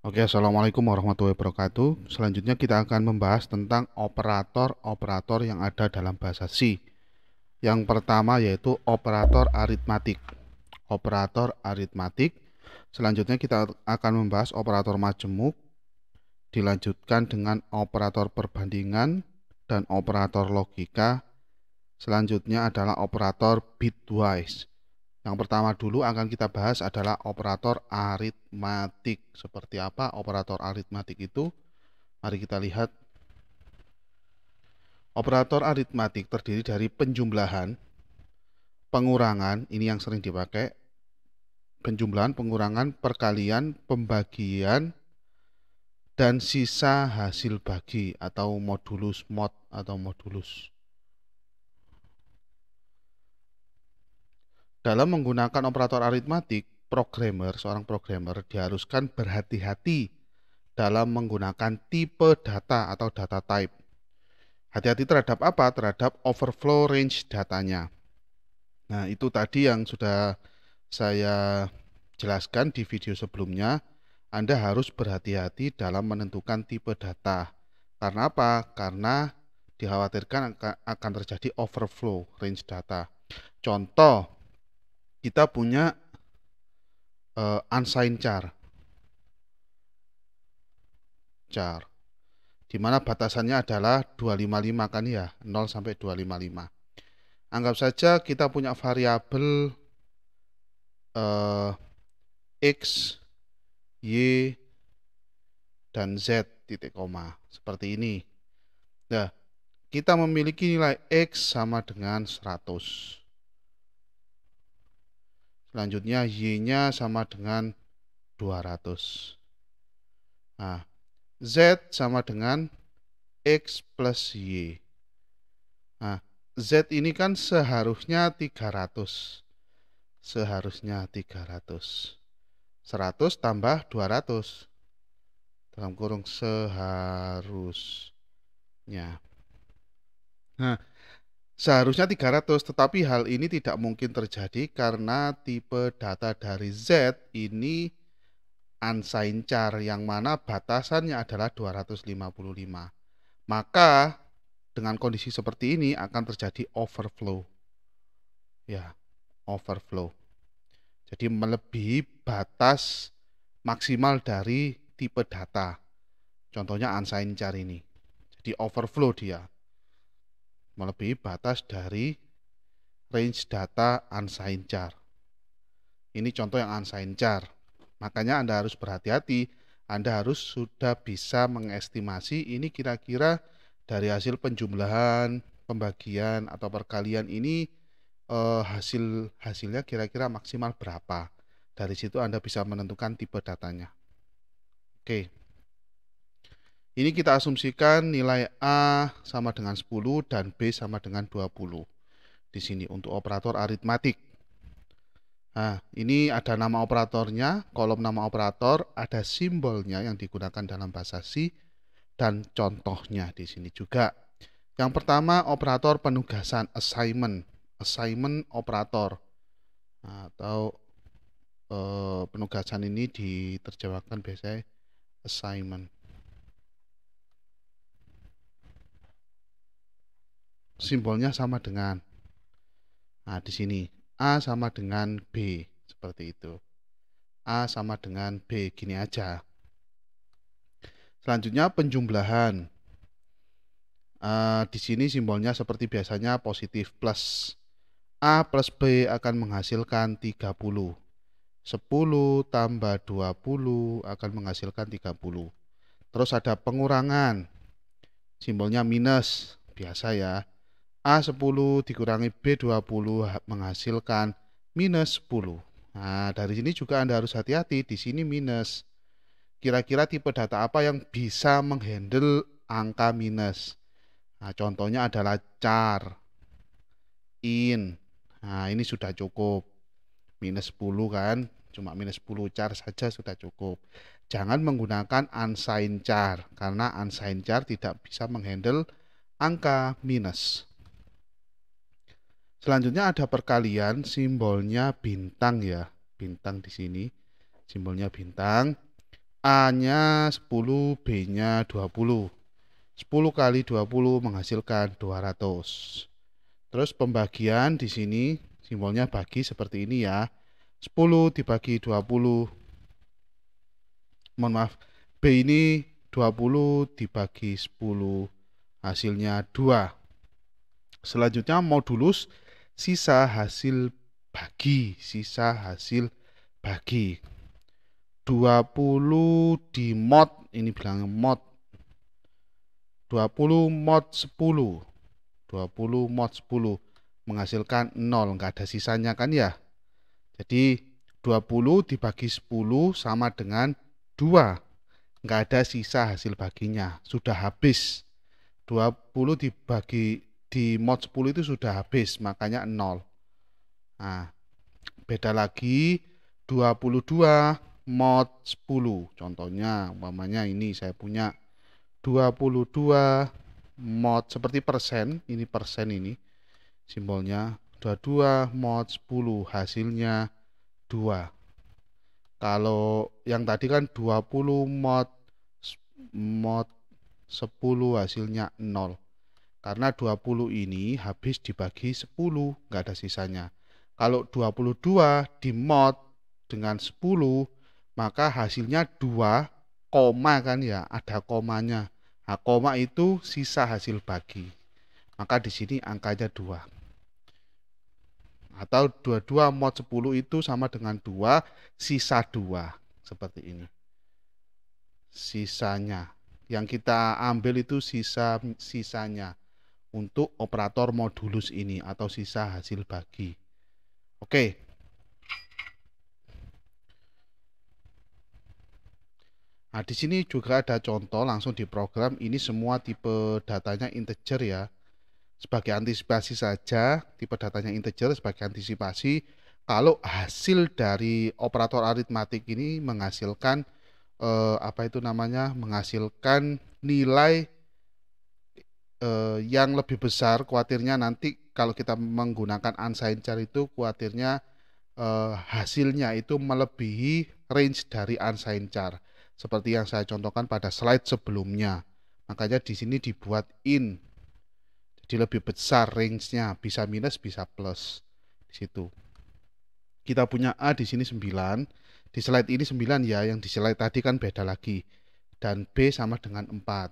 Oke, assalamualaikum warahmatullahi wabarakatuh. Selanjutnya kita akan membahas tentang operator-operator yang ada dalam bahasa C. Yang pertama yaitu operator aritmatik. Operator aritmatik. Selanjutnya kita akan membahas operator majemuk, dilanjutkan dengan operator perbandingan dan operator logika. Selanjutnya adalah operator bitwise. Yang pertama dulu akan kita bahas adalah operator aritmatik. Seperti apa operator aritmatik itu? Mari kita lihat. Operator aritmatik terdiri dari penjumlahan, pengurangan, ini yang sering dipakai, penjumlahan, pengurangan, perkalian, pembagian, dan sisa hasil bagi atau modulus mod atau modulus. Dalam menggunakan operator aritmatik, seorang programmer diharuskan berhati-hati dalam menggunakan tipe data atau data type. Hati-hati terhadap apa? Terhadap overflow range datanya. Nah, itu tadi yang sudah saya jelaskan di video sebelumnya. Anda harus berhati-hati dalam menentukan tipe data. Karena apa? Karena dikhawatirkan akan terjadi overflow range data. Contoh, kita punya unsigned char, di mana batasannya adalah 255 kan ya, 0 sampai 255. Anggap saja kita punya variabel X, Y, dan Z titik koma seperti ini. Nah, kita memiliki nilai X sama dengan 100. Selanjutnya Y-nya sama dengan 200. Nah, Z sama dengan X plus Y. Nah, Z ini kan seharusnya 300. Seharusnya 300. 100 tambah 200. Dalam kurung seharusnya. Nah, seharusnya 300, tetapi hal ini tidak mungkin terjadi karena tipe data dari Z ini unsigned char yang mana batasannya adalah 255. Maka dengan kondisi seperti ini akan terjadi overflow. Ya, overflow. Jadi melebihi batas maksimal dari tipe data. Contohnya unsigned char ini. Jadi overflow dia. Melebihi batas dari range data unsigned char. Ini contoh yang unsigned char. Makanya Anda harus berhati-hati. Anda harus sudah bisa mengestimasi ini kira-kira dari hasil penjumlahan, pembagian, atau perkalian ini hasilnya kira-kira maksimal berapa. Dari situ Anda bisa menentukan tipe datanya. Oke. Ini kita asumsikan nilai A sama dengan 10 dan B sama dengan 20. Di sini untuk operator aritmatik. Nah, ini ada nama operatornya, kolom nama operator, ada simbolnya yang digunakan dalam bahasa C, dan contohnya di sini juga. Yang pertama, operator penugasan, assignment operator. Nah, atau penugasan ini diterjemahkan biasanya assignment. Simbolnya sama dengan, nah di sini A sama dengan B, seperti itu. A sama dengan B, gini aja. Selanjutnya penjumlahan. Di sini simbolnya seperti biasanya positif plus. A plus B akan menghasilkan 30. 10 tambah 20 akan menghasilkan 30. Terus ada pengurangan. Simbolnya minus, biasa ya. A10 dikurangi B20 menghasilkan minus 10. Nah, dari sini juga Anda harus hati-hati, di sini minus. Kira-kira tipe data apa yang bisa menghandle angka minus? Nah, contohnya adalah char, in. Nah, ini sudah cukup. Minus 10 kan, cuma minus 10 char saja sudah cukup. Jangan menggunakan unsigned char, karena unsigned char tidak bisa menghandle angka minus. Selanjutnya ada perkalian, simbolnya bintang ya. Bintang di sini. Simbolnya bintang. A-nya 10, B-nya 20. 10 kali 20 menghasilkan 200. Terus pembagian di sini simbolnya bagi seperti ini ya. 10 dibagi 20. Mohon maaf. B ini 20 dibagi 10. Hasilnya 2. Selanjutnya modulus sisa hasil bagi. Sisa hasil bagi. 20 di mod. Ini bilang mod. 20 mod 10. 20 mod 10 menghasilkan 0, nggak ada sisanya kan ya. Jadi 20 dibagi 10 sama dengan 2, nggak ada sisa hasil baginya, sudah habis. 20 dibagi di mod 10 itu sudah habis, makanya 0. Nah, beda lagi 22 mod 10. Contohnya umpamanya ini saya punya 22 mod seperti persen, ini persen ini simbolnya 22 mod 10 hasilnya 2. Kalau yang tadi kan 20 mod 10 hasilnya 0. Karena 20 ini habis dibagi 10, nggak ada sisanya. Kalau 22 di mod dengan 10, maka hasilnya 2, koma kan ya, ada komanya. Nah, koma itu sisa hasil bagi. Maka di sini angkanya 2. Atau 22 mod 10 itu sama dengan 2, sisa 2. Seperti ini. Sisanya. Yang kita ambil itu sisanya. Untuk operator modulus ini atau sisa hasil bagi. Oke. Nah, di sini juga ada contoh langsung di program. Ini semua tipe datanya integer ya. Sebagai antisipasi saja, tipe datanya integer sebagai antisipasi kalau hasil dari operator aritmatik ini menghasilkan menghasilkan nilai yang lebih besar, khawatirnya nanti kalau kita menggunakan unsigned char itu khawatirnya hasilnya itu melebihi range dari unsigned char seperti yang saya contohkan pada slide sebelumnya. Makanya di sini dibuat in, jadi lebih besar range-nya, bisa minus bisa plus di situ. Kita punya A di sini 9, di slide ini 9 ya, yang di slide tadi kan beda lagi, dan B sama dengan 4.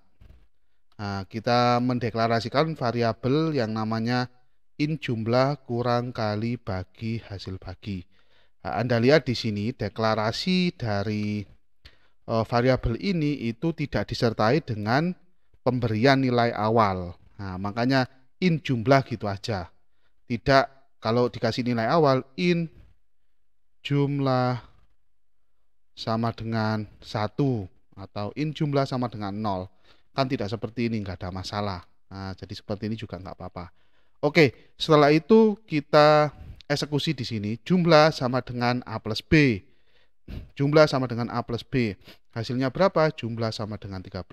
Nah, kita mendeklarasikan variabel yang namanya in jumlah kurang kali bagi hasil bagi. Nah, Anda lihat di sini deklarasi dari variabel ini itu tidak disertai dengan pemberian nilai awal. Nah, makanya in jumlah gitu aja. Tidak kalau dikasih nilai awal in jumlah sama dengan 1 atau in jumlah sama dengan 0. Kan tidak seperti ini, nggak ada masalah. Nah, jadi seperti ini juga nggak apa-apa. Oke, setelah itu kita eksekusi di sini. Jumlah sama dengan A plus B. Jumlah sama dengan A plus B. Hasilnya berapa? Jumlah sama dengan 13.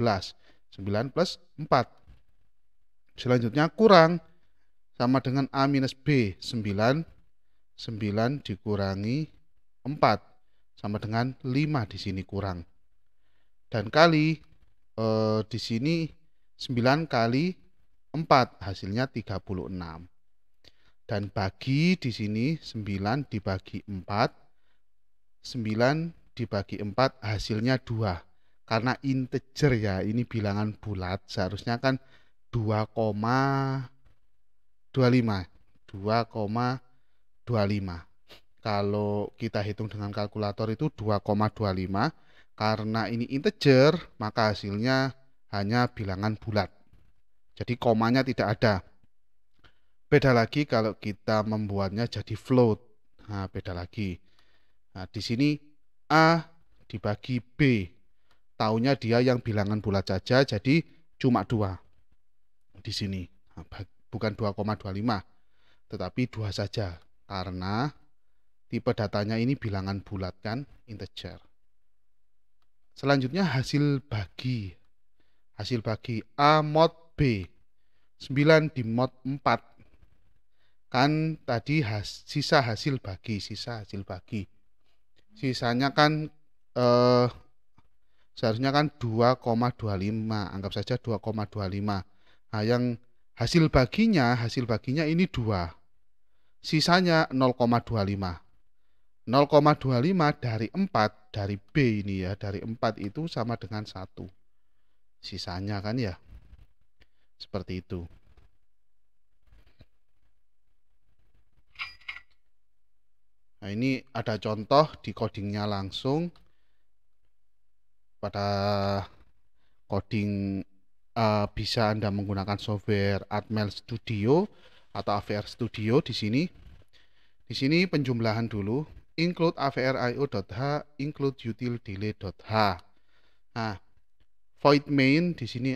9 plus 4. Selanjutnya kurang sama dengan A minus B. 9 dikurangi 4. Sama dengan 5 di sini kurang. Dan kali di sini 9 kali 4 hasilnya 36. Dan bagi di sini 9 dibagi 4. 9 dibagi 4 hasilnya 2. Karena integer ya, ini bilangan bulat, seharusnya kan 2,25. 2,25. Kalau kita hitung dengan kalkulator itu 2,25. Karena ini integer, maka hasilnya hanya bilangan bulat. Jadi komanya tidak ada. Beda lagi kalau kita membuatnya jadi float. Nah, beda lagi. Nah, di sini A dibagi B. Taunya dia yang bilangan bulat saja, jadi cuma 2. Di sini. Nah, bukan 2,25, tetapi 2 saja. Karena tipe datanya ini bilangan bulat kan, integer. Selanjutnya hasil bagi. Hasil bagi A mod B. 9 di mod 4. Kan tadi sisa hasil bagi. Sisanya kan Seharusnya kan 2,25, anggap saja 2,25. Nah, yang hasil baginya ini 2. Sisanya 0,25. 0,25 dari 4 dari B ini ya, dari 4 itu sama dengan 1. Sisanya kan ya. Seperti itu. Nah, ini ada contoh di codingnya langsung. Pada coding bisa Anda menggunakan software Atmel Studio atau AVR Studio di sini. Di sini penjumlahan dulu, include avrio.h, include util delay.h. Nah, void main di sini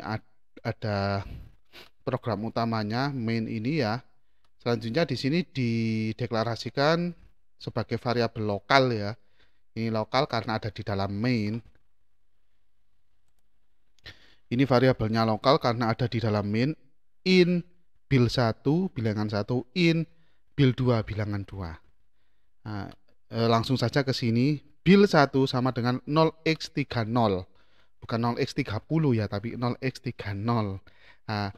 ada program utamanya main ini ya. Selanjutnya di sini dideklarasikan sebagai variabel lokal ya. Ini lokal karena ada di dalam main. Ini variabelnya lokal karena ada di dalam main. In bil 1 bilangan 1, in bil 2 bilangan 2. Nah, langsung saja ke sini. Bil 1 sama dengan 0x30. Bukan 0x30 ya, tapi 0x30. Nah,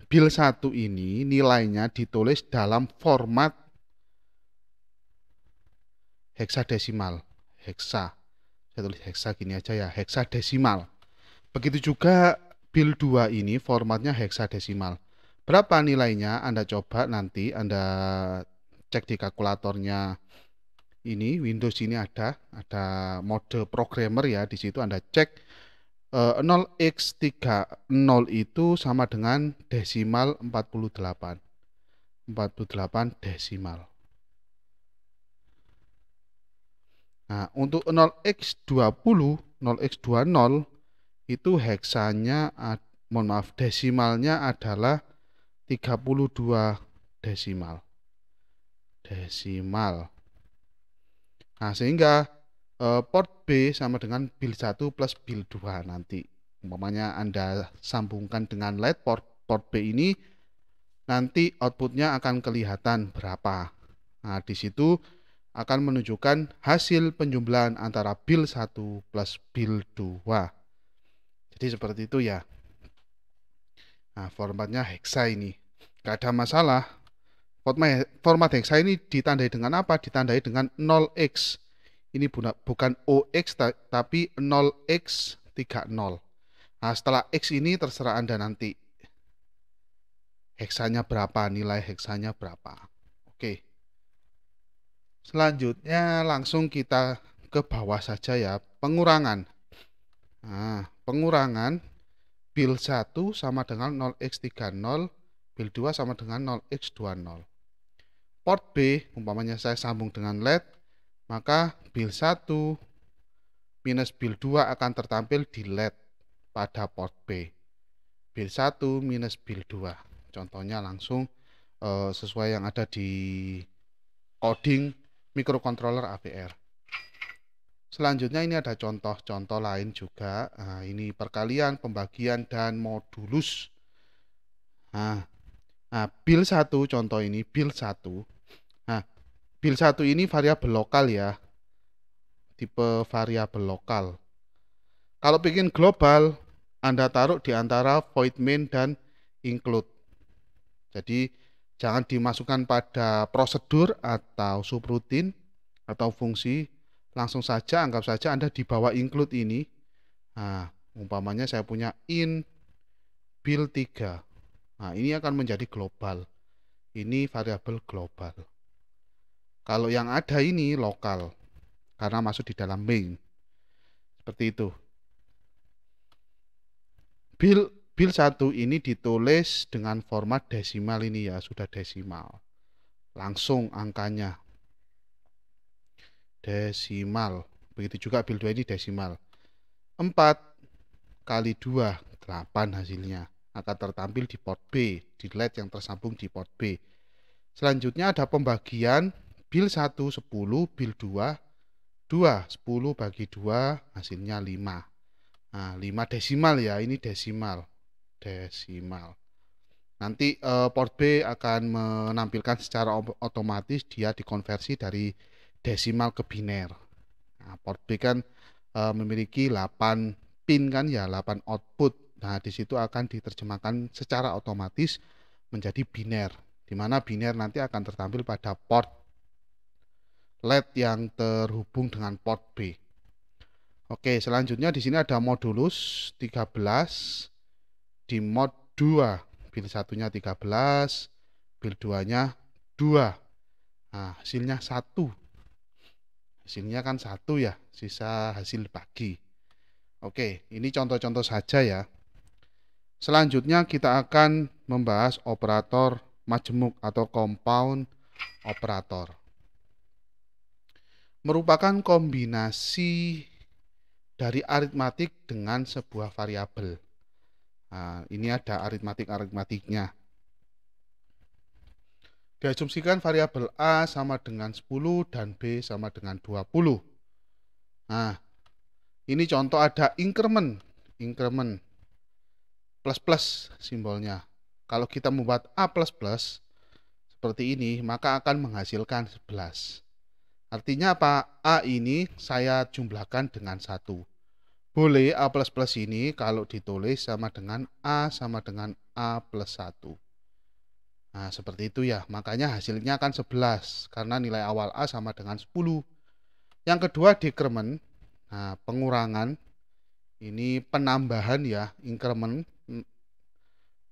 bil 1 ini nilainya ditulis dalam format heksadesimal. Heksa. Saya tulis heksa gini aja ya, heksadesimal. Begitu juga bil 2 ini formatnya heksadesimal. Berapa nilainya? Anda coba nanti Anda cek di kalkulatornya ini, Windows ini ada mode programmer ya, di situ Anda cek 0x30 itu sama dengan desimal 48. 48 desimal. Nah, untuk 0x20, 0x20 itu heksanya, mohon maaf, desimalnya adalah 32 desimal. Nah, sehingga port B sama dengan bil 1 plus bil 2 nanti. Umpamanya Anda sambungkan dengan LED port B ini, nanti outputnya akan kelihatan berapa. Nah, di situ akan menunjukkan hasil penjumlahan antara bil 1 plus bil 2. Jadi seperti itu ya. Nah, formatnya hexa ini. Nggak ada masalah. Format hexa ini ditandai dengan apa? Ditandai dengan 0x. Ini bukan OX tapi 0x30. Nah, setelah X ini terserah Anda nanti. Heksanya berapa, nilai heksanya berapa. Oke. Selanjutnya langsung kita ke bawah saja ya, pengurangan. Nah, pengurangan bil 1 sama dengan 0x30, bil 2 sama dengan 0x20. Port B, umpamanya saya sambung dengan LED, maka bil 1 minus bil 2 akan tertampil di LED pada port B. Bil 1 minus bil 2. Contohnya langsung sesuai yang ada di coding microcontroller AVR. Selanjutnya ini ada contoh-contoh lain juga. Nah, ini perkalian, pembagian, dan modulus. Nah, bil 1 contoh ini, bil 1. Nah, bil 1 ini variabel lokal ya. Tipe variabel lokal. Kalau bikin global, Anda taruh di antara void main dan include. Jadi, jangan dimasukkan pada prosedur atau subroutine atau fungsi. Langsung saja, anggap saja Anda di bawah include ini. Nah, umpamanya saya punya in bil 3. Nah, ini akan menjadi global. Ini variabel global. Kalau yang ada ini lokal, karena masuk di dalam main. Seperti itu. Bil 1 ini ditulis dengan format desimal ini ya, sudah desimal. Langsung angkanya. Desimal. Begitu juga bil 2 ini desimal. 4 kali 2, 8 hasilnya. Akan tertampil di port B, di LED yang tersambung di port B. Selanjutnya ada pembagian bil 1 10, bil 2 2, 10 bagi 2 hasilnya 5. Nah, 5 desimal ya, ini desimal. Nanti port B akan menampilkan secara otomatis dia dikonversi dari desimal ke biner. Nah, port B kan memiliki 8 pin kan ya, 8 output. Nah, di situ akan diterjemahkan secara otomatis menjadi biner, di mana biner nanti akan tertampil pada port LED yang terhubung dengan port B. Oke, selanjutnya di sini ada modulus 13 di mod 2. Build 1-nya 13, build 2-nya 2. Nah, hasilnya 1. Hasilnya kan 1 ya, sisa hasil bagi. Oke, ini contoh-contoh saja ya. Selanjutnya kita akan membahas operator majemuk atau compound operator. Merupakan kombinasi dari aritmatik dengan sebuah variabel. Nah, ini ada aritmatik-aritmatiknya. Diasumsikan variabel A sama dengan 10 dan B sama dengan 20. Nah, ini contoh ada increment plus simbolnya. Kalau kita membuat A++ seperti ini, maka akan menghasilkan 11. Artinya apa? A ini saya jumlahkan dengan 1. Boleh A++ ini kalau ditulis sama dengan A sama dengan A plus 1. Nah, seperti itu ya. Makanya hasilnya kan 11 karena nilai awal A sama dengan 10. Yang kedua decrement. Nah, pengurangan. Ini penambahan ya, increment.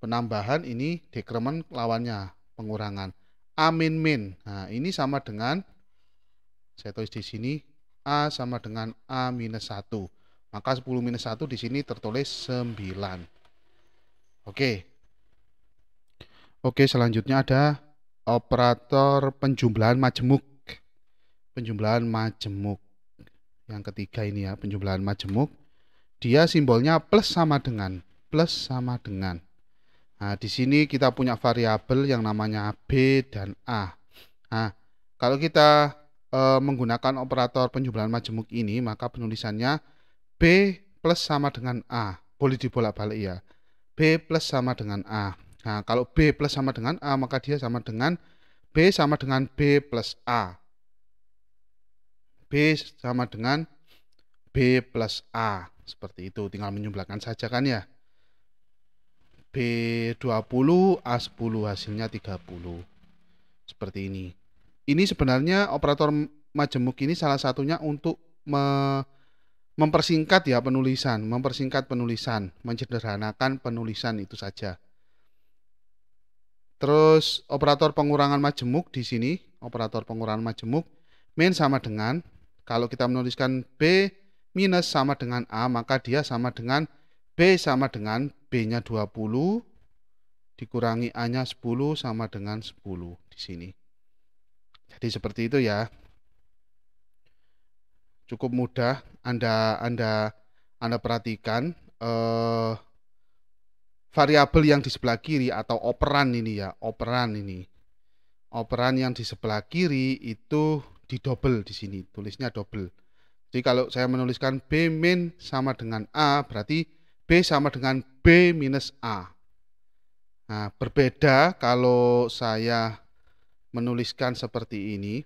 Penambahan ini decrement lawannya, pengurangan. A min. Nah, ini sama dengan, saya tulis di sini, A sama dengan A minus 1. Maka 10 minus 1 di sini tertulis 9. Oke. Oke, selanjutnya ada operator penjumlahan majemuk. Penjumlahan majemuk. Yang ketiga ini ya, penjumlahan majemuk. Dia simbolnya plus sama dengan. Nah, di sini kita punya variabel yang namanya B dan A. Nah, kalau kita menggunakan operator penjumlahan majemuk ini, maka penulisannya B plus sama dengan A. Boleh dibolak-balik ya. B plus sama dengan A. Nah, kalau B plus sama dengan A, maka dia sama dengan B sama dengan B plus A. B sama dengan B plus A. Seperti itu, tinggal menjumlahkan saja kan ya. B20, A10, hasilnya 30. Seperti ini. Ini sebenarnya operator majemuk ini salah satunya untuk mempersingkat ya penulisan, menyederhanakan penulisan itu saja. Terus operator pengurangan majemuk di sini, operator pengurangan majemuk min sama dengan, kalau kita menuliskan B minus sama dengan A, maka dia sama dengan B sama dengan B-nya 20 dikurangi A-nya 10 sama dengan 10 di sini. Jadi seperti itu ya. Cukup mudah, Anda perhatikan variabel yang di sebelah kiri atau operan ini ya, operan yang di sebelah kiri itu didouble di sini, tulisnya double. Jadi kalau saya menuliskan B min sama dengan A, berarti B sama dengan B minus A. Nah, berbeda kalau saya menuliskan seperti ini,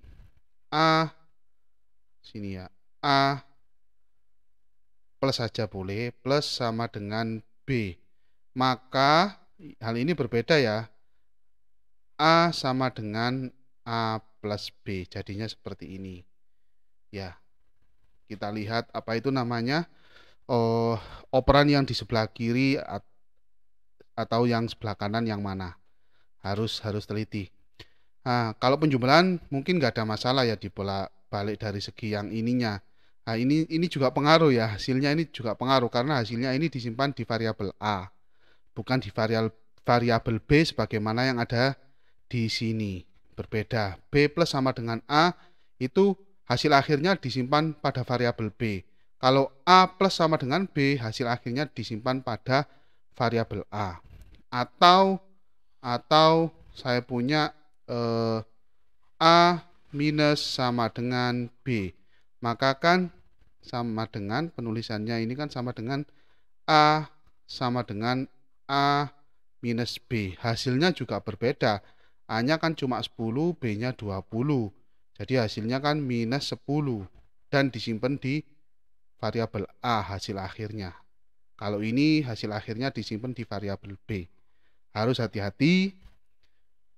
A, sini ya, A plus saja boleh, plus sama dengan B. Maka hal ini berbeda ya. A sama dengan A plus B. Jadinya seperti ini. Ya. Kita lihat apa itu namanya. Operan yang di sebelah kiri atau yang sebelah kanan yang mana. Harus teliti. Nah, kalau penjumlahan mungkin nggak ada masalah ya dibolak-balik dari segi yang ininya. Nah, ini juga pengaruh ya. Hasilnya ini juga pengaruh karena hasilnya ini disimpan di variabel A. Bukan di variabel B sebagaimana yang ada di sini. Berbeda. B plus sama dengan A itu hasil akhirnya disimpan pada variabel B. Kalau A plus sama dengan B, hasil akhirnya disimpan pada variabel A. Atau saya punya A minus sama dengan B. Maka kan sama dengan penulisannya ini kan sama dengan A sama dengan A minus B. Hasilnya juga berbeda. A-nya kan cuma 10, B-nya 20. Jadi hasilnya kan minus 10. Dan disimpan di variabel A hasil akhirnya. Kalau ini hasil akhirnya disimpan di variabel B. Harus hati-hati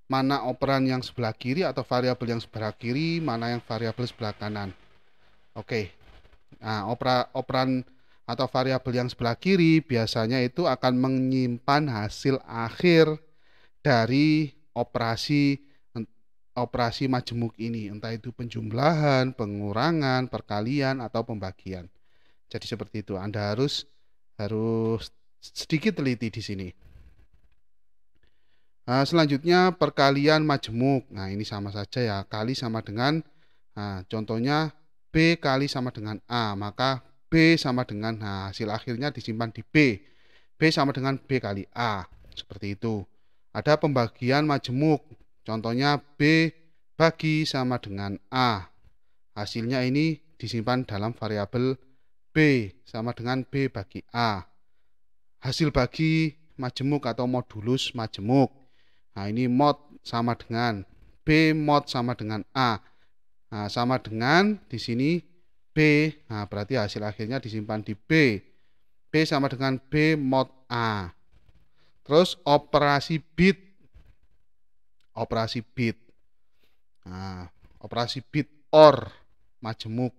mana operan yang sebelah kiri atau variabel yang sebelah kiri, mana yang variabel sebelah kanan. Oke. Nah, operan atau variabel yang sebelah kiri biasanya itu akan menyimpan hasil akhir dari operasi majemuk ini, entah itu penjumlahan, pengurangan, perkalian, atau pembagian. Jadi seperti itu. Anda harus sedikit teliti di sini. Nah, selanjutnya perkalian majemuk. Nah, ini sama saja ya, kali sama dengan, nah, contohnya B kali sama dengan A, maka B sama dengan, nah, hasil akhirnya disimpan di B. B sama dengan B kali A, seperti itu. Ada pembagian majemuk, contohnya B bagi sama dengan A. Hasilnya ini disimpan dalam variabel B sama dengan B bagi A. Hasil bagi majemuk atau modulus majemuk. Nah, ini mod sama dengan B mod sama dengan A. Nah, sama dengan di sini B. Nah, berarti hasil akhirnya disimpan di B. B sama dengan B mod A. Terus operasi bit. Operasi bit. Nah, operasi bit OR majemuk.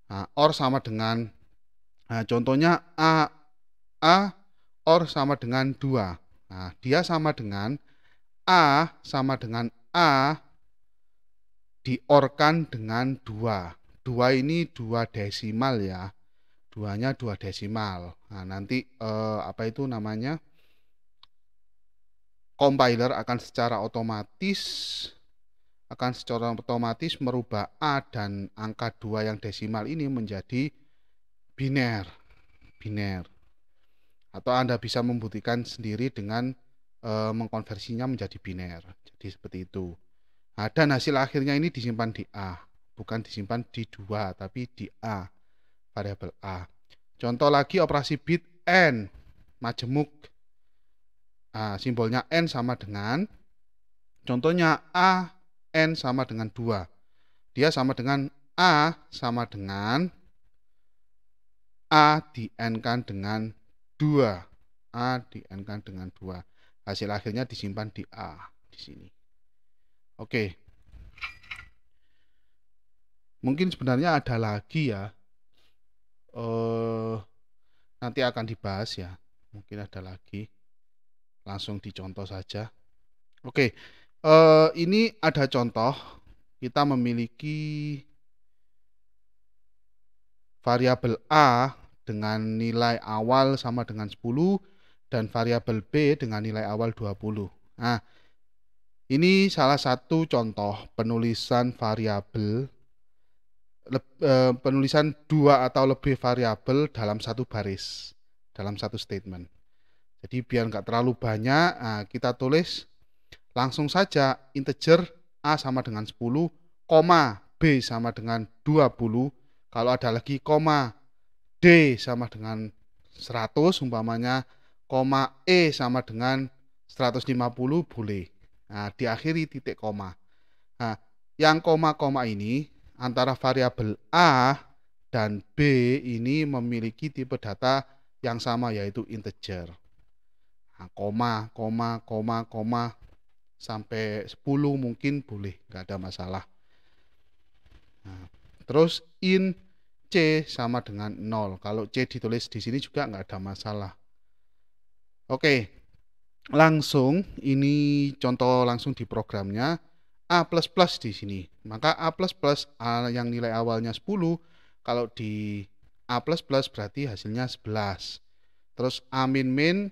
Nah, OR sama dengan, nah, contohnya A OR sama dengan 2. Nah, dia sama dengan A sama dengan A diorkan dengan 2. 2 ini 2 desimal ya. 2-nya 2 desimal. Nah, nanti apa itu namanya? Compiler akan secara otomatis merubah A dan angka 2 yang desimal ini menjadi biner. Atau Anda bisa membuktikan sendiri dengan mengkonversinya menjadi biner. Jadi seperti itu. Nah, dan hasil akhirnya ini disimpan di A, bukan disimpan di 2, tapi di A, variabel A. Contoh lagi operasi bit N majemuk. Nah, simbolnya N sama dengan, contohnya A N sama dengan 2. Dia sama dengan A sama dengan A di N-kan dengan 2. A di N-kan dengan 2. Hasil akhirnya disimpan di A di sini. Oke. Mungkin sebenarnya ada lagi ya. Nanti akan dibahas ya. Mungkin ada lagi. Langsung dicontoh saja. Oke. Ini ada contoh. Kita memiliki variabel A dengan nilai awal sama dengan 10 dan variabel B dengan nilai awal 20. Nah, ini salah satu contoh penulisan variabel, penulisan 2 atau lebih variabel dalam satu baris, dalam satu statement. Jadi biar nggak terlalu banyak, nah, kita tulis langsung saja integer A sama dengan 10, koma B sama dengan 20, kalau ada lagi koma D sama dengan 100 umpamanya, koma E sama dengan 150 boleh. Nah, diakhiri titik koma. Nah, yang koma-koma ini antara variabel A dan B ini memiliki tipe data yang sama, yaitu integer. Nah, koma sampai 10 mungkin boleh, nggak ada masalah. Nah, terus in C sama dengan 0. Kalau C ditulis di sini juga nggak ada masalah. Oke, langsung ini contoh langsung di programnya. A++ di sini. Maka A++ yang nilai awalnya 10, kalau di A++ berarti hasilnya 11. Terus A min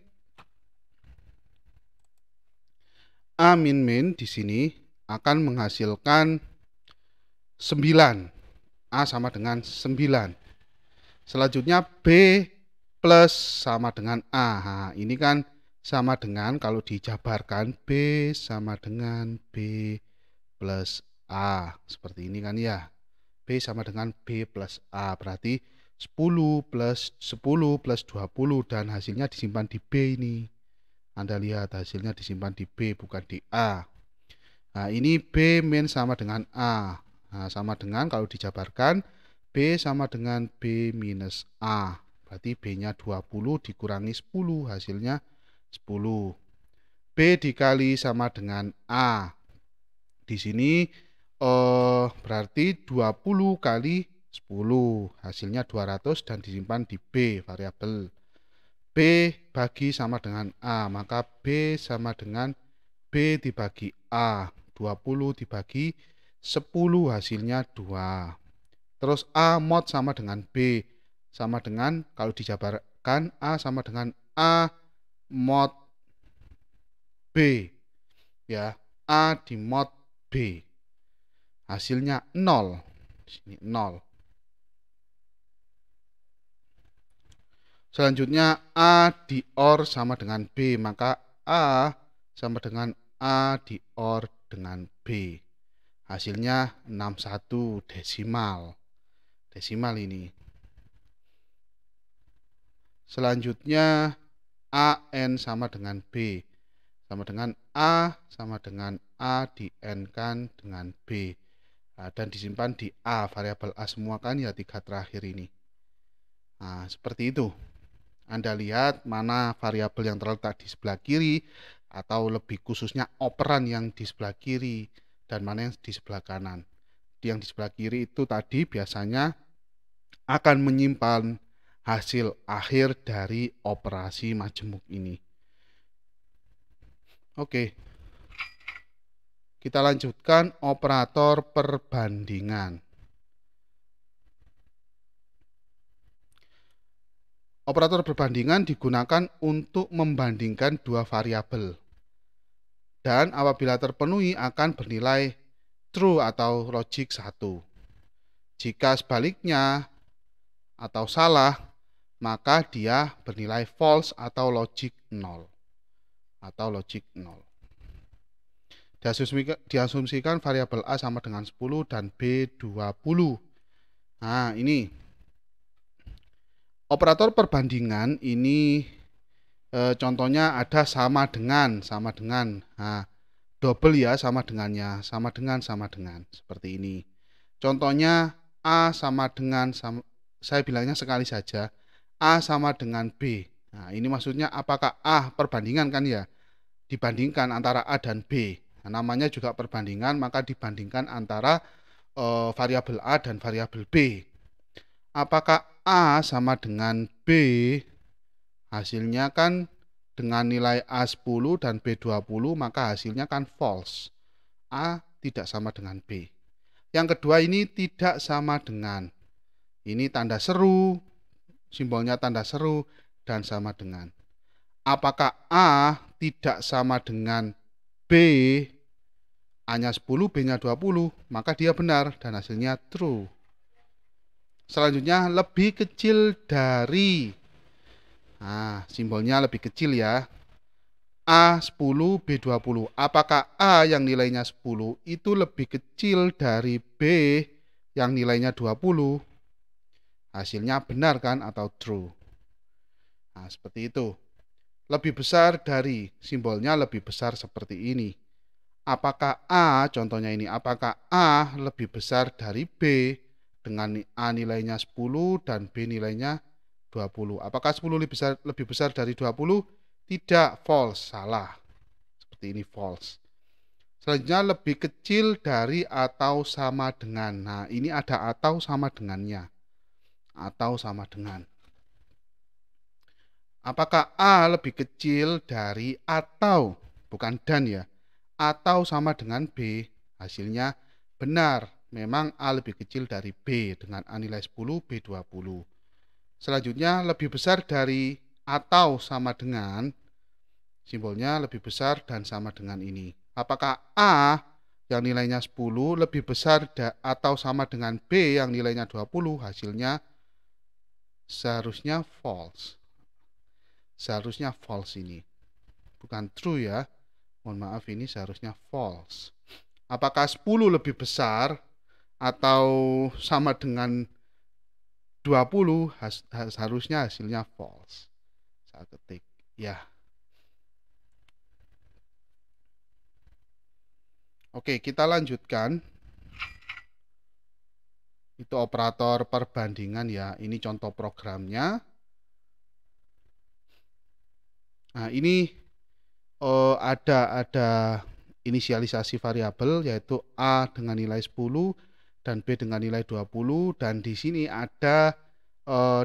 di sini akan menghasilkan 9. A sama dengan 9. Selanjutnya B plus sama dengan A. Nah, ini kan sama dengan, kalau dijabarkan B sama dengan B plus A. Seperti ini kan ya. B sama dengan B plus A. Berarti 10 plus 10 plus 20 dan hasilnya disimpan di B ini. Anda lihat hasilnya disimpan di B bukan di A. Nah, ini B min sama dengan A. Nah, sama dengan kalau dijabarkan B sama dengan B minus A. Berarti B-nya 20 dikurangi 10, hasilnya 10. B dikali sama dengan A. Di sini berarti 20 kali 10, hasilnya 200 dan disimpan di B variabel. B bagi sama dengan A, maka B sama dengan B dibagi A. 20 dibagi 10, hasilnya 2. Terus A mod sama dengan B, sama dengan, kalau dijabarkan, A sama dengan A mod B, ya, A di mod B, hasilnya 0. Di sini 0. Selanjutnya A di OR sama dengan B, maka A sama dengan A di OR dengan B. Hasilnya 61 desimal. Desimal ini. Selanjutnya AN sama dengan B. Sama dengan A sama dengan A di N kan dengan B. Nah, dan disimpan di A, variabel A semua kan ya, 3 terakhir ini. Nah, seperti itu. Anda lihat mana variabel yang terletak di sebelah kiri, atau lebih khususnya operan yang di sebelah kiri, dan mana yang di sebelah kanan. Yang di sebelah kiri itu tadi biasanya akan menyimpan hasil akhir dari operasi majemuk ini. Oke, kita lanjutkan operator perbandingan. Operator perbandingan digunakan untuk membandingkan dua variabel, dan apabila terpenuhi akan bernilai true atau logik 1. Jika sebaliknya atau salah, maka dia bernilai false atau logik 0. Diasumsikan variabel A sama dengan 10 dan B 20. Nah, ini operator perbandingan ini contohnya ada sama dengan. Nah, double ya, sama dengannya, sama dengan seperti ini. Contohnya A sama dengan, saya bilangnya sekali saja, A sama dengan B. Nah, ini maksudnya apakah A perbandingan kan ya, dibandingkan antara A dan B. Nah, namanya juga perbandingan, maka dibandingkan antara variabel A dan variabel B. Apakah A sama dengan B? Hasilnya kan dengan nilai A 10 dan B 20, maka hasilnya kan false. A tidak sama dengan B. Yang kedua ini tidak sama dengan. Ini tanda seru, simbolnya tanda seru, dan sama dengan. Apakah A tidak sama dengan B? A-nya 10, B-nya 20, maka dia benar dan hasilnya true. Selanjutnya lebih kecil dari. Nah, simbolnya lebih kecil ya. A 10, B 20. Apakah A yang nilainya 10 itu lebih kecil dari B yang nilainya 20? Hasilnya benar kan atau true. Nah, seperti itu. Lebih besar dari, simbolnya lebih besar seperti ini. Apakah A, contohnya ini, apakah A lebih besar dari B dengan A nilainya 10 dan B nilainya 20? Apakah 10 lebih besar dari 20? Tidak, false, salah. Seperti ini, false. Selanjutnya lebih kecil dari atau sama dengan. Nah, ini ada atau sama dengannya. Atau sama dengan. Apakah A lebih kecil dari atau, bukan dan ya, atau sama dengan B? Hasilnya benar, memang A lebih kecil dari B dengan A nilai 10, B 20. Selanjutnya lebih besar dari atau sama dengan, simbolnya lebih besar dan sama dengan ini. Apakah A yang nilainya 10 lebih besar atau sama dengan B yang nilainya 20? Hasilnya seharusnya false. Seharusnya false ini. Bukan true ya. Mohon maaf, ini seharusnya false. Apakah 10 lebih besar atau sama dengan 20? Seharusnya hasilnya false. Saya ketik ya. Oke, kita lanjutkan. Itu operator perbandingan ya. Ini contoh programnya. Nah, ini ada inisialisasi variabel yaitu A dengan nilai 10 dan B dengan nilai 20, dan di sini ada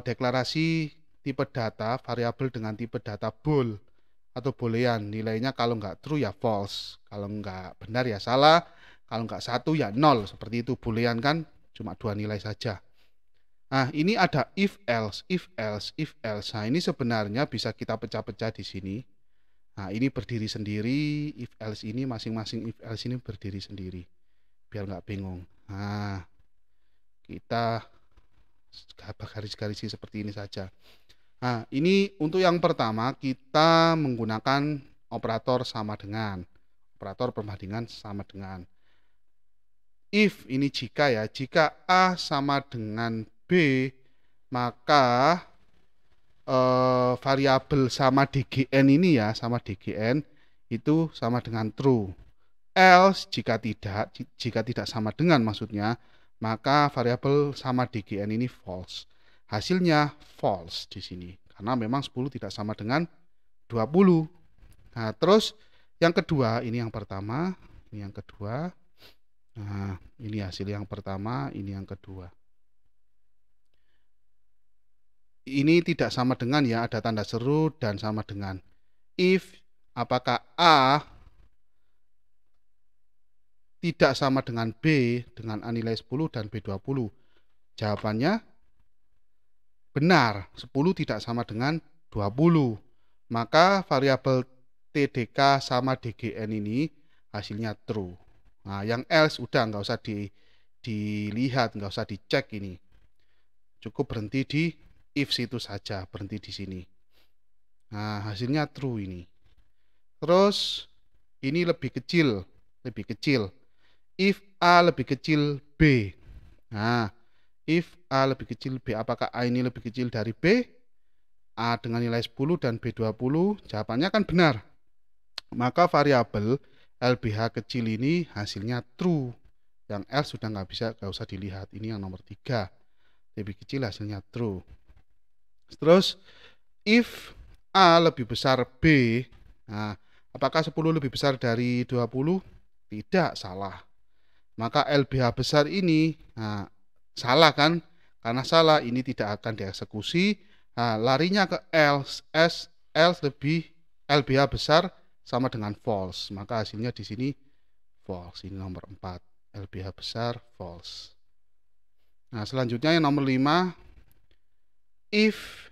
deklarasi tipe data variabel dengan tipe data bool atau boolean. Nilainya kalau nggak true ya false, kalau nggak benar ya salah, kalau nggak 1 ya 0, seperti itu. Boolean kan cuma 2 nilai saja. Nah, ini ada if else, if else, if else. Nah, ini sebenarnya bisa kita pecah-pecah di sini. Nah, ini berdiri sendiri, if else ini masing-masing if else ini berdiri sendiri, biar nggak bingung. Nah, kita garis-garisi seperti ini saja. Nah, ini untuk yang pertama kita menggunakan operator sama dengan, operator perbandingan sama dengan. If ini jika ya, jika A sama dengan B, maka variabel sama dgn ini ya, sama dgn itu sama dengan true. Else jika tidak sama dengan maksudnya, maka variabel sama dgn ini false. Hasilnya false di sini karena memang 10 tidak sama dengan 20. Nah, terus yang kedua, ini yang pertama, ini yang kedua. Nah, ini hasil yang pertama, ini yang kedua. Ini tidak sama dengan ya, ada tanda seru dan sama dengan. If apakah A tidak sama dengan B dengan A nilai 10 dan B 20? Jawabannya benar, 10 tidak sama dengan 20. Maka variabel TDK sama DGN ini hasilnya true. Nah, yang else udah nggak usah dilihat, nggak usah dicek ini. Cukup berhenti di if situ saja, berhenti di sini. Nah, hasilnya true ini. Terus ini lebih kecil, lebih kecil. If A lebih kecil B. Nah, if A lebih kecil B, apakah A ini lebih kecil dari B? A dengan nilai 10 dan B 20, jawabannya kan benar. Maka variabel LBH kecil ini hasilnya true. Yang else sudah nggak usah dilihat. Ini yang nomor 3. Lebih kecil hasilnya true. Terus if A lebih besar B, nah, apakah 10 lebih besar dari 20? Tidak, salah. Maka LBH besar ini salah kan? Karena salah, ini tidak akan dieksekusi. Nah, larinya ke else, else lebih LBH besar sama dengan false. Maka hasilnya di sini false. Ini nomor 4. LBH besar false. Nah, selanjutnya yang nomor 5. If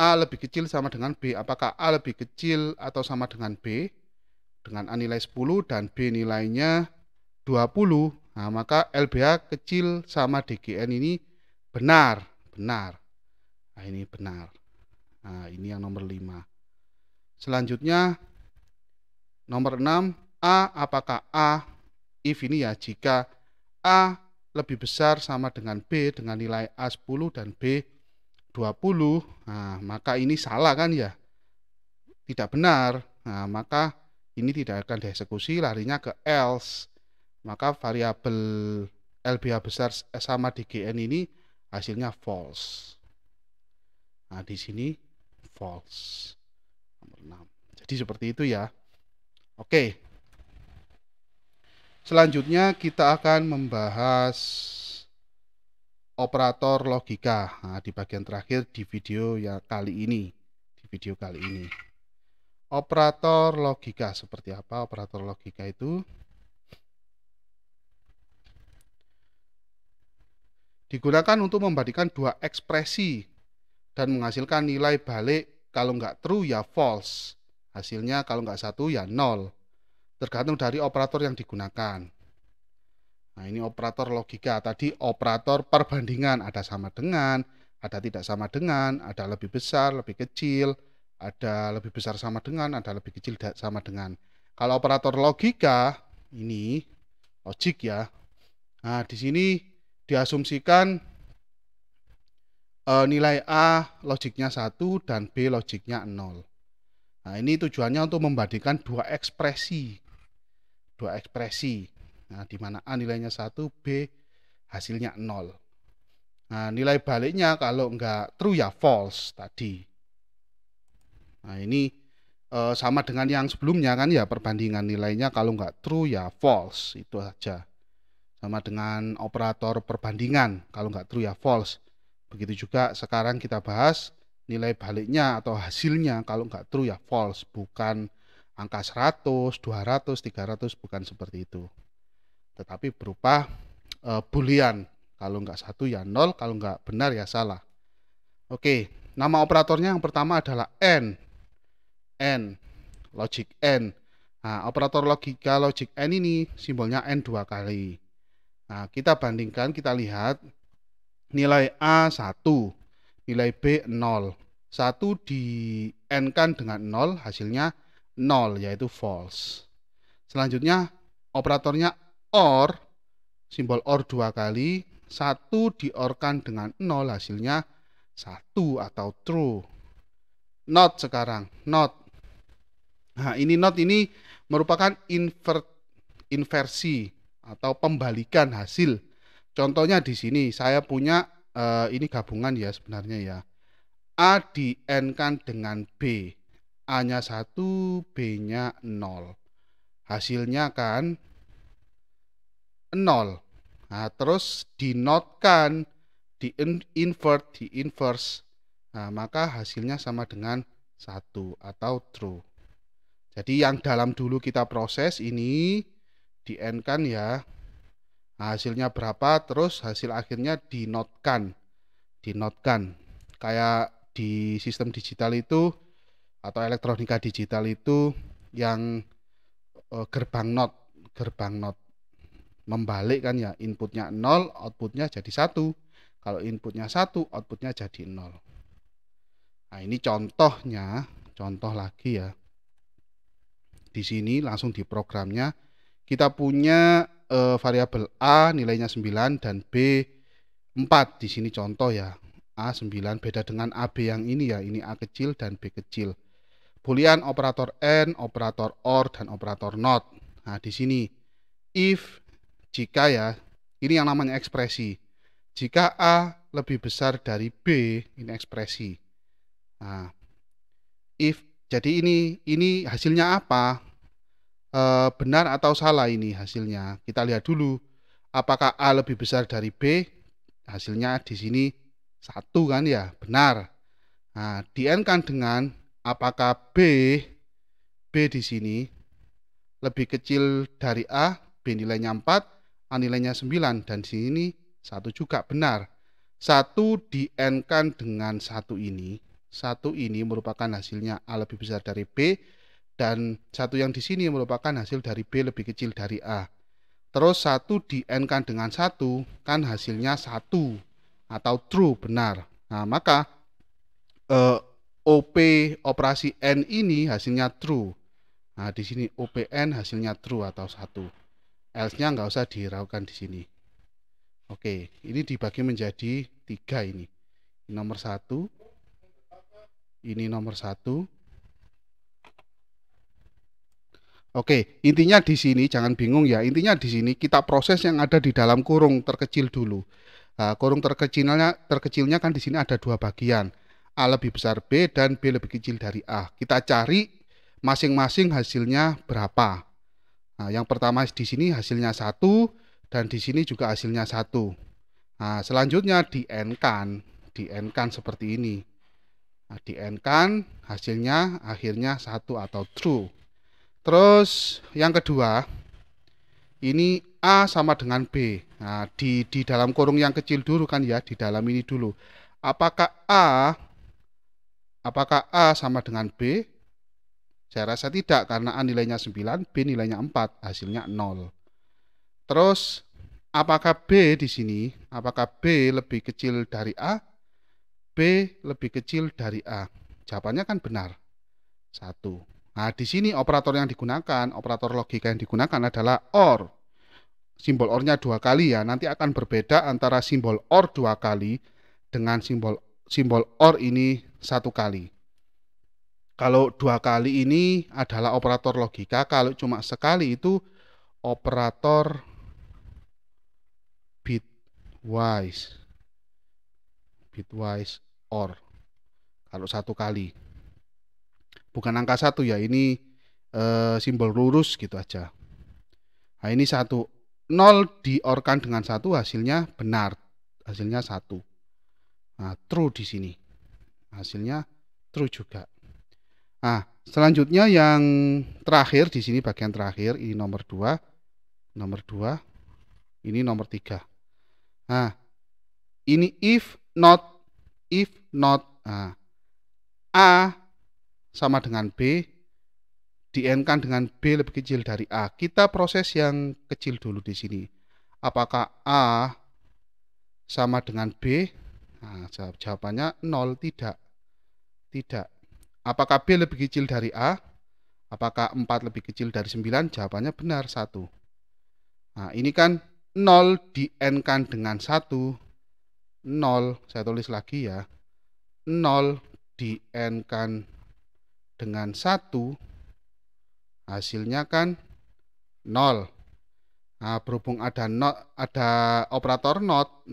A lebih kecil sama dengan B, apakah A lebih kecil atau sama dengan B? Dengan A nilai 10 dan B nilainya 20, nah, maka LBH kecil sama DGN ini benar, benar. Nah, ini benar. Nah, ini yang nomor 5. Selanjutnya nomor 6, apakah A, if ini ya, jika A lebih besar sama dengan B dengan nilai A 10 dan B 20, nah, maka ini salah kan ya, tidak benar. Nah, maka ini tidak akan dieksekusi, larinya ke else. Maka variabel LBH besar sama DGN ini hasilnya false. Nah, di sini false. Nomor 6. Jadi seperti itu ya. Oke. Selanjutnya kita akan membahas operator logika. Nah, di bagian terakhir di video yang kali ini. Di video kali ini. Operator logika seperti apa? Operator logika itu digunakan untuk membandingkan dua ekspresi dan menghasilkan nilai balik. Kalau nggak true ya false. Hasilnya kalau nggak 1 ya 0. Tergantung dari operator yang digunakan. Nah, ini operator logika. Tadi operator perbandingan, ada sama dengan, ada tidak sama dengan, ada lebih besar, lebih kecil, ada lebih besar sama dengan, ada lebih kecil tidak sama dengan. Kalau operator logika ini logik ya. Nah, di sini diasumsikan nilai A logiknya 1 dan B logiknya 0. Nah, ini tujuannya untuk membandingkan dua ekspresi. Nah, di mana A nilainya 1, B hasilnya 0. Nah, nilai baliknya kalau enggak true ya false tadi. Nah, ini sama dengan yang sebelumnya kan ya, perbandingan nilainya kalau enggak true ya false, itu saja. Sama dengan operator perbandingan, kalau enggak true ya false. Begitu juga sekarang kita bahas nilai baliknya atau hasilnya, kalau enggak true ya false, bukan angka 100, 200, 300, bukan seperti itu. Tetapi berupa boolean, kalau enggak 1 ya 0, kalau enggak benar ya salah. Oke, nama operatornya yang pertama adalah N, logic N. Nah, operator logika logic N ini simbolnya N 2 kali. Nah, kita bandingkan, kita lihat nilai A 1, nilai B 0. 1 di N-kan dengan 0, hasilnya 0, yaitu false. Selanjutnya, operatornya OR, simbol OR 2 kali. 1 di-OR-kan dengan 0, hasilnya 1 atau true. Not sekarang, not. Nah, ini not ini merupakan inversi atau pembalikan hasil. Contohnya di sini saya punya ini gabungan ya sebenarnya ya. A di N-kan dengan B. A-nya 1, B-nya 0. Hasilnya kan 0. Nah, terus dinotkan, di-invert, di-inverse. Nah, maka hasilnya sama dengan 1 atau true. Jadi yang dalam dulu kita proses ini di N-kan ya. Hasilnya berapa, terus hasil akhirnya dinotkan. Kayak di sistem digital itu atau elektronika digital itu yang gerbang not membalik kan ya, inputnya 0, outputnya jadi 1. Kalau inputnya 1, outputnya jadi 0. Nah, ini contohnya, contoh lagi ya. Di sini langsung di programnya kita punya variabel A nilainya 9 dan B 4. Di sini contoh ya. A 9 beda dengan AB yang ini ya. Ini A kecil dan B kecil. Boolean, operator AND, operator OR dan operator NOT. Nah, di sini if, jika ya. Ini yang namanya ekspresi. Jika A lebih besar dari B, ini ekspresi. Nah, if, jadi ini hasilnya apa? Benar atau salah ini hasilnya? Kita lihat dulu. Apakah A lebih besar dari B? Hasilnya di sini 1 kan ya, benar. Nah, di N-kan dengan apakah B di sini lebih kecil dari A, B nilainya 4, A nilainya 9, dan di sini 1 juga benar. 1 di N-kan dengan 1 ini merupakan hasilnya A lebih besar dari B, dan 1 yang di sini merupakan hasil dari B lebih kecil dari A. Terus 1 di N-kan dengan 1 kan hasilnya 1 atau true, benar. Nah, maka OP operasi N ini hasilnya true. Nah, di sini OPN hasilnya true atau 1. Else-nya nggak usah dihiraukan di sini. Oke, ini dibagi menjadi 3 ini. Ini nomor 1. Ini nomor 1. Oke, intinya di sini jangan bingung ya. Intinya di sini kita proses yang ada di dalam kurung terkecil dulu. Nah, kurung terkecilnya kan di sini ada 2 bagian. A lebih besar B dan B lebih kecil dari A. Kita cari masing-masing hasilnya berapa. Nah, yang pertama di sini hasilnya 1 dan di sini juga hasilnya 1. Nah, selanjutnya di N-kan seperti ini. Nah, di N-kan hasilnya akhirnya 1 atau true. Terus yang kedua, ini A sama dengan B. Nah, di dalam kurung yang kecil dulu kan ya, di dalam ini dulu. Apakah A sama dengan B? Saya rasa tidak, karena A nilainya 9, B nilainya 4, hasilnya 0. Terus apakah B di sini? Apakah B lebih kecil dari A? B lebih kecil dari A. Jawabannya kan benar. 1. Nah, di sini operator yang digunakan, operator logika yang digunakan adalah OR. Simbol OR-nya 2 kali ya. Nanti akan berbeda antara simbol OR 2 kali dengan simbol OR ini 1 kali. Kalau 2 kali ini adalah operator logika, kalau cuma sekali itu operator bit. bitwise OR kalau satu kali, bukan angka satu ya, ini simbol lurus gitu aja. Nah ini 1, 0 diorkan dengan 1 hasilnya benar, hasilnya 1. Nah true di sini, hasilnya true juga. Nah selanjutnya yang terakhir di sini, bagian terakhir, ini nomor 2, ini nomor 3. Nah ini if not. Nah, A sama dengan B, di-n-kan dengan B lebih kecil dari A. Kita proses yang kecil dulu di sini. Apakah A sama dengan B? Nah, jawabannya 0, tidak. Apakah B lebih kecil dari A? Apakah 4 lebih kecil dari 9? Jawabannya benar, 1. Nah, ini kan 0 di-n-kan dengan 1. 0, saya tulis lagi ya, 0 di-n-kan dengan 1, hasilnya kan 0. Nah, berhubung ada operator not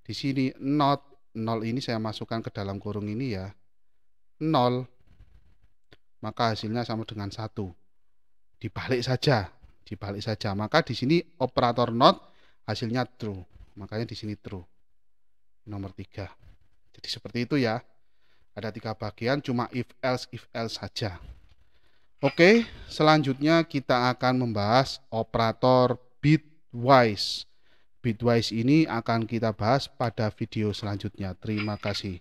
di sini, 0 ini saya masukkan ke dalam kurung ini ya, 0, maka hasilnya sama dengan 1. Dibalik saja, maka di sini operator not hasilnya true. Makanya di sini true. Nomor 3. Jadi seperti itu ya. Ada 3 bagian, cuma if else saja. Oke, selanjutnya kita akan membahas operator bitwise. Bitwise ini akan kita bahas pada video selanjutnya. Terima kasih.